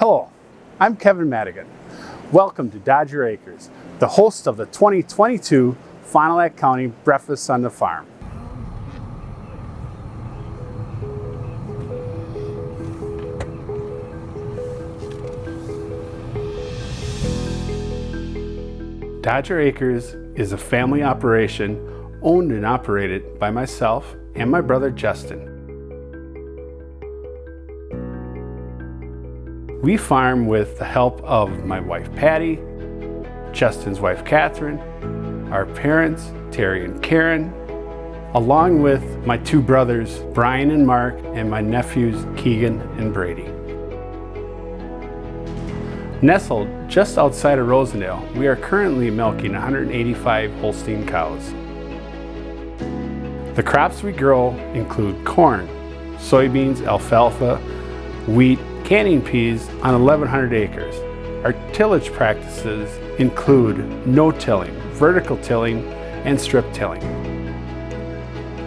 Hello, I'm Kevin Madigan. Welcome to Dodger Acres, the host of the 2022 Fond du Lac County Breakfast on the Farm. Dodger Acres is a family operation owned and operated by myself and my brother Justin. We farm with the help of my wife Patty, Justin's wife Catherine, our parents Terry and Karen, along with my two brothers Brian and Mark and my nephews Keegan and Brady. Nestled just outside of Rosendale, we are currently milking 185 Holstein cows. The crops we grow include corn, soybeans, alfalfa, wheat, canning peas on 1,100 acres. Our tillage practices include no-tilling, vertical tilling, and strip tilling.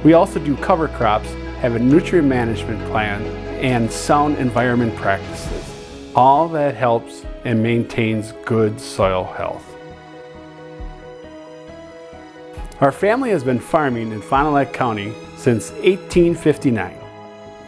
We also do cover crops, have a nutrient management plan, and sound environment practices. All that helps and maintains good soil health. Our family has been farming in Fond du Lac County since 1859.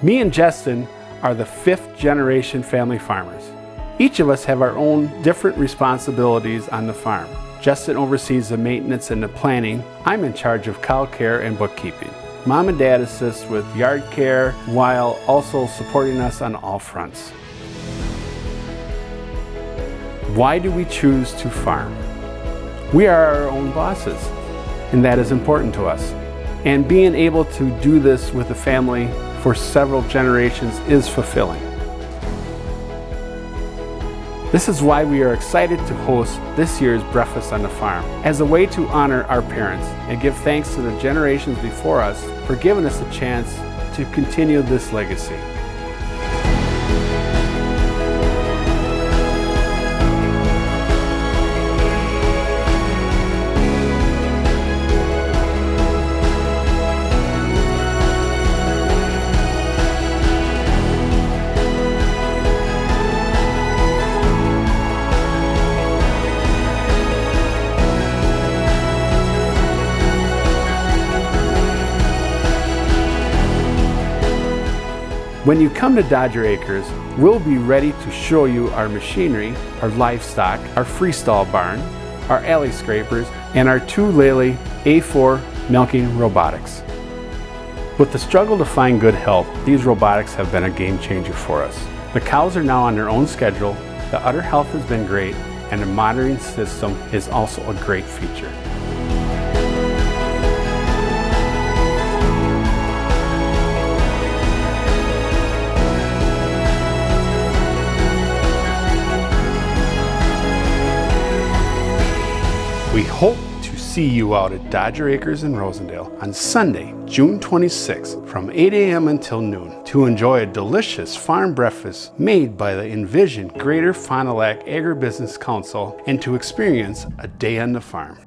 Me and Justin are the fifth generation family farmers. Each of us have our own different responsibilities on the farm. Justin oversees the maintenance and the planning. I'm in charge of cow care and bookkeeping. Mom and Dad assist with yard care while also supporting us on all fronts. Why do we choose to farm? We are our own bosses, and that is important to us. And being able to do this with a family for several generations is fulfilling. This is why we are excited to host this year's Breakfast on the Farm as a way to honor our parents and give thanks to the generations before us for giving us a chance to continue this legacy. When you come to Dodger Acres, we'll be ready to show you our machinery, our livestock, our freestall barn, our alley scrapers, and our two Lely A4 milking robotics. With the struggle to find good help, these robotics have been a game changer for us. The cows are now on their own schedule, the udder health has been great, and the monitoring system is also a great feature. We hope to see you out at Dodger Acres in Rosendale on Sunday, June 26th from 8 a.m. until noon to enjoy a delicious farm breakfast made by the envisioned Greater Fond du Lac Agribusiness Council and to experience a day on the farm.